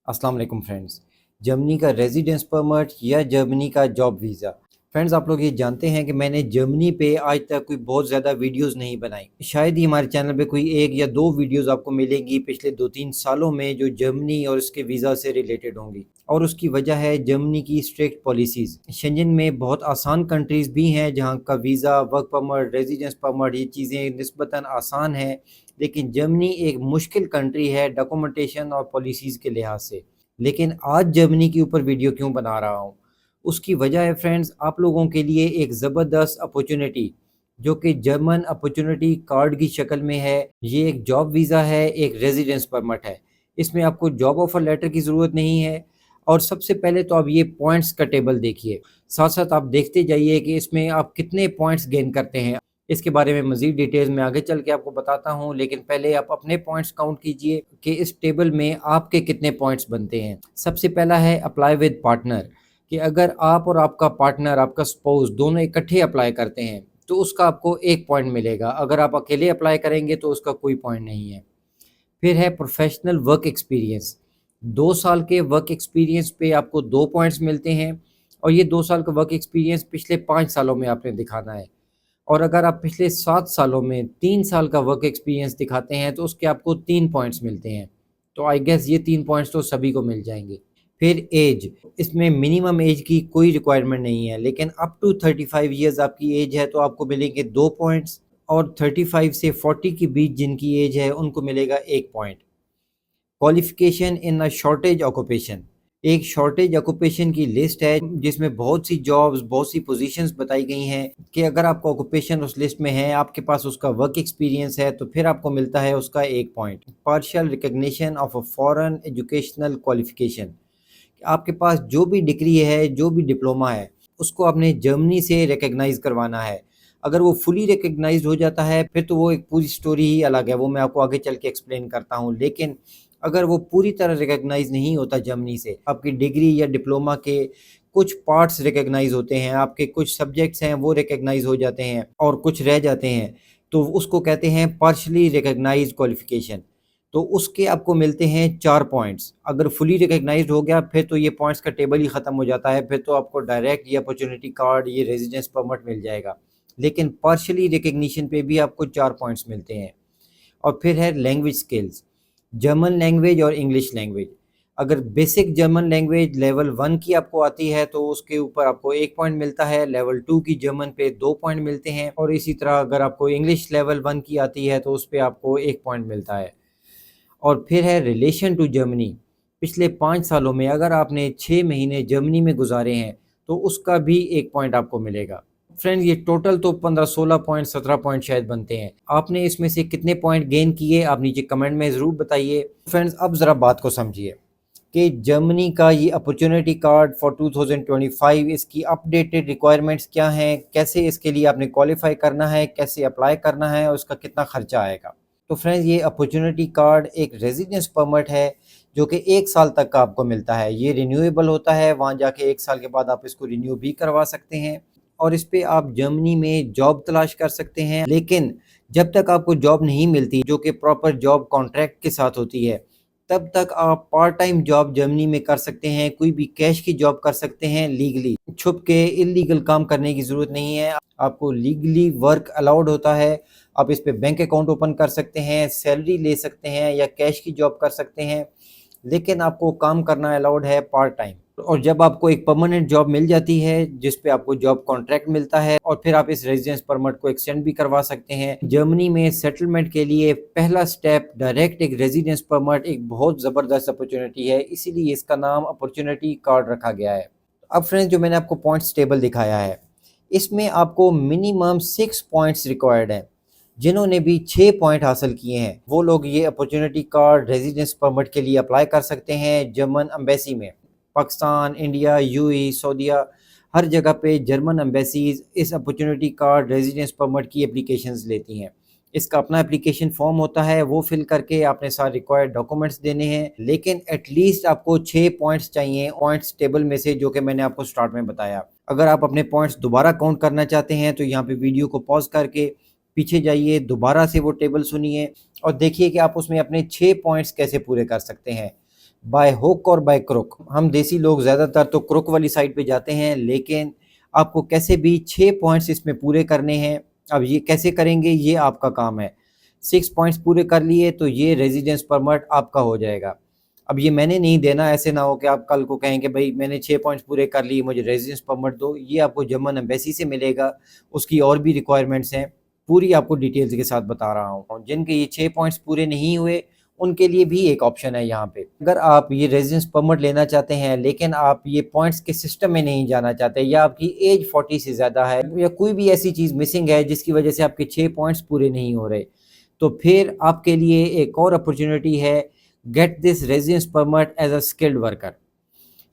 अस्सलाम वालेकुम friends. Germany का रेजिडेंस परमिट या जर्मनी का जॉब वीज़ा। फ्रेंड्स, आप लोग ये जानते हैं कि मैंने जर्मनी पे आज तक कोई बहुत ज़्यादा वीडियोस नहीं बनाई। शायद ही हमारे चैनल पे कोई एक या दो वीडियोस आपको मिलेंगी पिछले 2-3 सालों में जो जर्मनी और उसके वीज़ा से रिलेटेड होंगी। और उसकी वजह है जर्मनी की स्ट्रिक्ट पॉलिसीज़। शेंजन में बहुत आसान कंट्रीज़ भी हैं जहाँ का visa, work permit, residence permit ये चीज़ें निस्बतन आसान हैं, लेकिन जर्मनी एक मुश्किल कंट्री है डॉक्यूमेंटेशन और पॉलिसीज़ के लिहाज से। लेकिन आज जर्मनी के ऊपर वीडियो क्यों बना रहा हूँ, उसकी वजह है फ्रेंड्स आप लोगों के लिए एक ज़बरदस्त अपॉर्चुनिटी जो कि जर्मन अपॉर्चुनिटी कार्ड की शक्ल में है। ये एक जॉब वीज़ा है, एक रेजिडेंस परमिट है। इसमें आपको जॉब ऑफर लेटर की ज़रूरत नहीं है। और सबसे पहले तो आप ये पॉइंट्स का टेबल देखिए, साथ साथ आप देखते जाइए कि इसमें आप कितने पॉइंट्स गेन करते हैं। इसके बारे में मज़ीद डिटेल्स में आगे चल के आपको बताता हूँ, लेकिन पहले आप अपने पॉइंट्स काउंट कीजिए कि इस टेबल में आपके कितने पॉइंट्स बनते हैं। सबसे पहला है अप्लाई विद पार्टनर, कि अगर आप और आपका पार्टनर, आपका स्पाउस दोनों इकट्ठे अप्लाई करते हैं तो उसका आपको 1 पॉइंट मिलेगा। अगर आप अकेले अप्लाई करेंगे तो उसका कोई पॉइंट नहीं है। फिर है प्रोफेशनल वर्क एक्सपीरियंस। 2 साल के वर्क एक्सपीरियंस पे आपको 2 पॉइंट्स मिलते हैं, और ये 2 साल का वर्क एक्सपीरियंस पिछले 5 सालों में आपने दिखाना है। और अगर आप पिछले 7 सालों में 3 साल का वर्क एक्सपीरियंस दिखाते हैं तो उसके आपको 3 पॉइंट्स मिलते हैं। तो आई गेस ये 3 पॉइंट्स तो सभी को मिल जाएंगे। फिर एज, इसमें मिनिमम एज की कोई रिक्वायरमेंट नहीं है, लेकिन अप टू 35 ईयर्स आपकी एज है तो आपको मिलेंगे 2 पॉइंट्स, और 35 से 40 के बीच जिनकी एज है उनको मिलेगा 1 point. Qualification in a shortage occupation, एक शॉर्टेज ऑक्यूपेशन की लिस्ट है जिसमें बहुत सी जॉब्स, बहुत सी पोजीशंस बताई गई हैं कि अगर आपका ऑक्यूपेशन उस लिस्ट में है, आपके पास उसका वर्क एक्सपीरियंस है, तो फिर आपको मिलता है उसका 1 point. Partial recognition of a foreign educational qualification, आपके पास जो भी डिग्री है, जो भी डिप्लोमा है, उसको आपने जर्मनी से रिकग्नाइज़ करवाना है। अगर वो फुली रिकग्नाइज़्ड हो जाता है फिर तो वो एक पूरी स्टोरी ही अलग है, वो मैं आपको आगे चल के एक्सप्लेन करता हूँ। लेकिन अगर वो पूरी तरह रिकग्नाइज़ नहीं होता जर्मनी से, आपकी डिग्री या डिप्लोमा के कुछ पार्ट्स रिकग्नाइज़ होते हैं, आपके कुछ सब्जेक्ट्स हैं वो रिकग्नाइज़ हो जाते हैं और कुछ रह जाते हैं, तो उसको कहते हैं पार्शियली रिकग्नाइज़्ड क्वालिफ़िकेशन। तो उसके आपको मिलते हैं 4 पॉइंट्स। अगर फुली रिकग्नाइज़्ड हो गया फिर तो ये पॉइंट्स का टेबल ही ख़त्म हो जाता है, फिर तो आपको डायरेक्ट ये अपॉर्चुनिटी कार्ड, ये रेजिडेंस परमिट मिल जाएगा। लेकिन पार्शियली रिकग्निशन पे भी आपको 4 पॉइंट्स मिलते हैं। और फिर है लैंग्वेज स्किल्स, जर्मन लैंग्वेज और इंग्लिश लैंग्वेज। अगर बेसिक जर्मन लैंग्वेज लेवल 1 की आपको आती है तो उसके ऊपर आपको 1 पॉइंट मिलता है, लेवल 2 की जर्मन पे 2 पॉइंट मिलते हैं, और इसी तरह अगर आपको इंग्लिश लेवल 1 की आती है तो उस पे आपको 1 पॉइंट मिलता है। और फिर है रिलेशन टू जर्मनी, पिछले 5 सालों में अगर आपने 6 महीने जर्मनी में गुजारे हैं तो उसका भी 1 पॉइंट आपको मिलेगा। फ्रेंड्स, ये टोटल तो 15-16 पॉइंट, 17 पॉइंट शायद बनते हैं। आपने इसमें से कितने पॉइंट गेन किए आप नीचे कमेंट में ज़रूर बताइए। फ्रेंड्स, अब ज़रा बात को समझिए कि जर्मनी का ये अपॉर्चुनिटी कार्ड फॉर 2025, इसकी अपडेटेड रिक्वायरमेंट्स क्या हैं, कैसे इसके लिए आपने क्वालिफाई करना है, कैसे अप्लाई करना है और उसका कितना खर्चा आएगा। तो फ्रेंड्स, ये अपॉर्चुनिटी कार्ड एक रेजिडेंस परमिट है जो कि 1 साल तक का आपको मिलता है। ये रिन्यूएबल होता है, वहाँ जाके 1 साल के बाद आप इसको रिन्यू भी करवा सकते हैं, और इस पे आप जर्मनी में जॉब तलाश कर सकते हैं। लेकिन जब तक आपको जॉब नहीं मिलती जो कि प्रॉपर जॉब कॉन्ट्रैक्ट के साथ होती है, तब तक आप पार्ट टाइम जॉब जर्मनी में कर सकते हैं, कोई भी कैश की जॉब कर सकते हैं लीगली। छुप के इल्लीगल काम करने की ज़रूरत नहीं है, आपको लीगली वर्क अलाउड होता है। आप इस पे बैंक अकाउंट ओपन कर सकते हैं, सैलरी ले सकते हैं या कैश की जॉब कर सकते हैं, लेकिन आपको काम करना अलाउड है पार्ट टाइम। और जब आपको एक परमानेंट जॉब मिल जाती है जिस पे आपको जॉब कॉन्ट्रैक्ट मिलता है, और फिर आप इस रेजिडेंस परमिट को एक्सटेंड भी करवा सकते हैं। जर्मनी में सेटलमेंट के लिए पहला स्टेप डायरेक्ट एक रेजिडेंस परमिट एक बहुत ज़बरदस्त अपॉर्चुनिटी है, इसीलिए इसका नाम अपॉर्चुनिटी कार्ड रखा गया है। अब फ्रेंड्स, जो मैंने आपको पॉइंट्स टेबल दिखाया है इसमें आपको मिनिमम 6 पॉइंट्स रिक्वायर्ड हैं। जिन्होंने भी 6 पॉइंट हासिल किए हैं वो लोग ये अपॉर्चुनिटी कार्ड रेजिडेंस परमिट के लिए अप्लाई कर सकते हैं जर्मन एम्बेसी में। पाकिस्तान, इंडिया, यूएई, सऊदीया, हर जगह पे जर्मन एम्बेसीज इस अपॉर्चुनिटी कार्ड रेजिडेंस परमिट की एप्लीकेशंस लेती हैं। इसका अपना एप्लीकेशन फॉर्म होता है, वो फिल करके आपने सारे रिक्वायर्ड डॉक्यूमेंट्स देने हैं। लेकिन एटलीस्ट आपको 6 पॉइंट्स चाहिए पॉइंट्स टेबल में से, जो कि मैंने आपको स्टार्ट में बताया। अगर आप अपने पॉइंट्स दोबारा काउंट करना चाहते हैं तो यहाँ पे वीडियो को पॉज करके पीछे जाइए, दोबारा से वो टेबल सुनिए और देखिए कि आप उसमें अपने 6 पॉइंट्स कैसे पूरे कर सकते हैं। बाय हुक और बाय क्रुक। हम देसी लोग ज़्यादातर तो क्रुक वाली साइड पे जाते हैं, लेकिन आपको कैसे भी 6 पॉइंट्स इसमें पूरे करने हैं। अब ये कैसे करेंगे, ये आपका काम है। 6 पॉइंट्स पूरे कर लिए तो ये रेजिडेंस परमिट आपका हो जाएगा। अब ये मैंने नहीं देना, ऐसे ना हो कि आप कल को कहें कि भाई मैंने 6 पॉइंट्स पूरे कर लिए, मुझे रेजिडेंस परमिट दो। ये आपको जर्मन एम्बेसी से मिलेगा, उसकी और भी रिक्वायरमेंट्स हैं, पूरी आपको डिटेल्स के साथ बता रहा हूँ। जिनके ये 6 पॉइंट्स पूरे नहीं हुए उनके लिए भी एक ऑप्शन है यहाँ पे। अगर आप ये रेजिडेंस परमिट लेना चाहते हैं लेकिन आप ये पॉइंट्स के सिस्टम में नहीं जाना चाहते, या आपकी एज 40 से ज़्यादा है, या कोई भी ऐसी चीज़ मिसिंग है जिसकी वजह से आपके 6 पॉइंट्स पूरे नहीं हो रहे, तो फिर आपके लिए एक और अपॉर्चुनिटी है, get this residence permit as a skilled worker.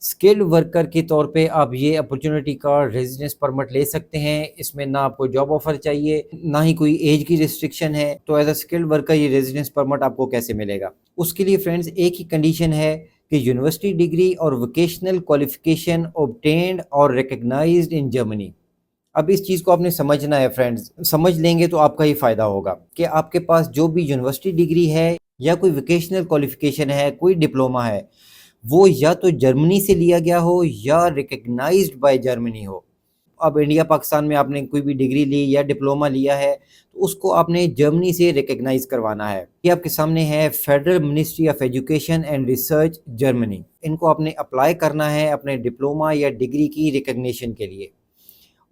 Skilled worker के तौर पे आप ये अपॉर्चुनिटी का रेजिडेंस परमिट ले सकते हैं। इसमें ना आपको जॉब ऑफर चाहिए, ना ही कोई एज की रिस्ट्रिक्शन है। तो एज अ स्किल्ड वर्कर ये रेजिडेंस परमिट आपको कैसे मिलेगा? उसके लिए फ्रेंड्स एक ही कंडीशन है कि यूनिवर्सिटी डिग्री और वोकेशनल क्वालिफिकेशन ऑब्टेन्ड और रिकग्नाइज्ड इन जर्मनी। अब इस चीज़ को आपने समझना है फ्रेंड्स, समझ लेंगे तो आपका ही फ़ायदा होगा कि आपके पास जो भी यूनिवर्सिटी डिग्री है या कोई वोकेशनल क्वालिफिकेशन है, कोई डिप्लोमा है, वो या तो जर्मनी से लिया गया हो या रिकग्नाइज्ड बाय जर्मनी हो। अब इंडिया पाकिस्तान में आपने कोई भी डिग्री ली या डिप्लोमा लिया है तो उसको आपने जर्मनी से रिकग्नाइज करवाना है। ये आपके सामने है federal ministry of education and research Germany. इनको आपने अप्लाई करना है अपने डिप्लोमा या डिग्री की रिकग्निशन के लिए।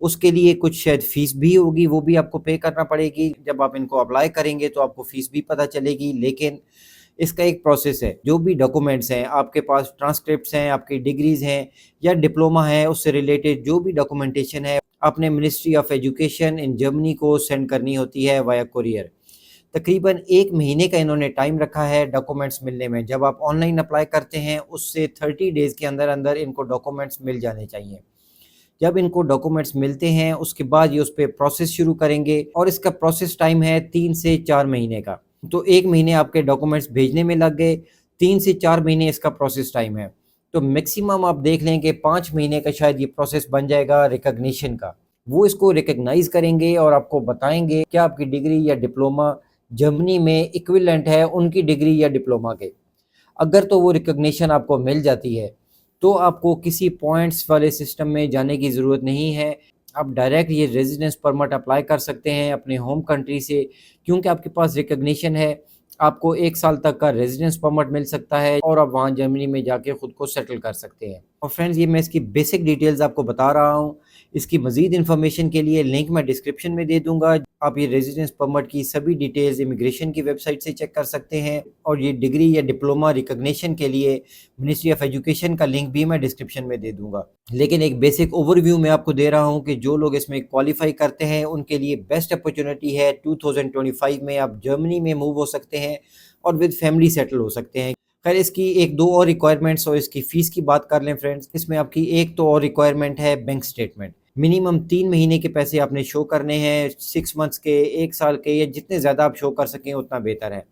उसके लिए कुछ शायद फ़ीस भी होगी, वो भी आपको पे करना पड़ेगी। जब आप इनको अप्लाई करेंगे तो आपको फ़ीस भी पता चलेगी, लेकिन इसका एक प्रोसेस है। जो भी डॉक्यूमेंट्स हैं आपके पास, ट्रांसक्रिप्ट्स हैं, आपकी डिग्रीज़ हैं या डिप्लोमा है, उससे रिलेटेड जो भी डॉक्यूमेंटेशन है आपने ministry of education in Germany को सेंड करनी होती है वाया कुरियर। तकरीबन 1 महीने का इन्होंने टाइम रखा है डॉक्यूमेंट्स मिलने में। जब आप ऑनलाइन अप्लाई करते हैं उससे 30 डेज़ के अंदर अंदर इनको डॉक्यूमेंट्स मिल जाने चाहिए। जब इनको डॉक्यूमेंट्स मिलते हैं उसके बाद ये उस पे प्रोसेस शुरू करेंगे, और इसका प्रोसेस टाइम है 3 से 4 महीने का। तो 1 महीने आपके डॉक्यूमेंट्स भेजने में लग गए, 3 से 4 महीने इसका प्रोसेस टाइम है। तो मैक्सिमम आप देख लें कि 5 महीने का शायद ये प्रोसेस बन जाएगा रिकॉग्निशन का। वो इसको रिकॉग्नाइज़ करेंगे और आपको बताएँगे क्या आपकी डिग्री या डिप्लोमा जर्मनी में इक्विवेलेंट है उनकी डिग्री या डिप्लोमा के। अगर तो वो रिकॉग्निशन आपको मिल जाती है तो आपको किसी पॉइंट्स वाले सिस्टम में जाने की ज़रूरत नहीं है। आप डायरेक्ट ये रेजिडेंस परमिट अप्लाई कर सकते हैं अपने होम कंट्री से, क्योंकि आपके पास रिकॉग्निशन है। आपको 1 साल तक का रेजिडेंस परमिट मिल सकता है और आप वहाँ जर्मनी में जाके ख़ुद को सेटल कर सकते हैं। और फ्रेंड्स, ये मैं इसकी बेसिक डिटेल्स आपको बता रहा हूँ। इसकी मज़ीद इन्फॉर्मेशन के लिए लिंक मैं डिस्क्रिप्शन में दे दूँगा। आप ये रेजिडेंस परमिट की सभी डिटेल्स इमिग्रेशन की वेबसाइट से चेक कर सकते हैं, और ये डिग्री या डिप्लोमा रिकॉग्निशन के लिए मिनिस्ट्री ऑफ एजुकेशन का लिंक भी मैं डिस्क्रिप्शन में दे दूँगा। लेकिन एक बेसिक ओवरव्यू मैं आपको दे रहा हूँ कि जो लोग इसमें क्वालिफ़ाई करते हैं उनके लिए बेस्ट अपॉर्चुनिटी है। 2025 में आप जर्मनी में मूव हो सकते हैं और विद फैमिली सेटल हो सकते हैं। खैर, इसकी 1-2 और रिक्वायरमेंट्स और इसकी फ़ीस की बात कर लें फ्रेंड्स। इसमें आपकी एक तो और रिक्वायरमेंट है बैंक स्टेटमेंट। मिनिमम 3 महीने के पैसे आपने शो करने हैं, 6 मंथ्स के, 1 साल के, या जितने ज़्यादा आप शो कर सकें उतना बेहतर है।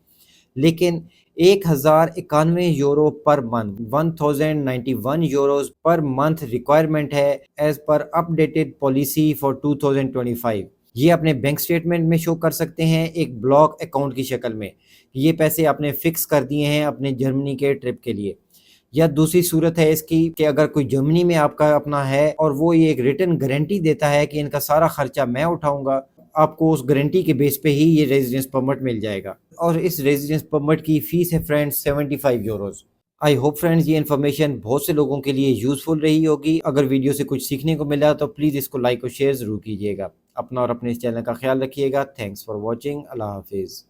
लेकिन 1091 euro per month, 1091 euros per month requirement है as per updated policy for 2025। ये अपने बैंक स्टेटमेंट में शो कर सकते हैं एक ब्लॉक अकाउंट की शक्ल में। ये पैसे आपने फ़िक्स कर दिए हैं अपने जर्मनी के ट्रिप के लिए। या दूसरी सूरत है इसकी कि अगर कोई जर्मनी में आपका अपना है और वो ये एक रिटन गारंटी देता है कि इनका सारा खर्चा मैं उठाऊँगा, आपको उस गारंटी के बेस पे ही ये रेजिडेंस परमिट मिल जाएगा। और इस रेजिडेंस परमिट की फ़ीस है friends 75 euros. I hope friends ये इन्फॉर्मेशन बहुत से लोगों के लिए यूज़फुल रही होगी। अगर वीडियो से कुछ सीखने को मिला तो प्लीज़ इसको लाइक और शेयर ज़रूर कीजिएगा। अपना और अपने इस चैनल का ख्याल रखिएगा। Thanks for watching. अल्लाह हाफिज़।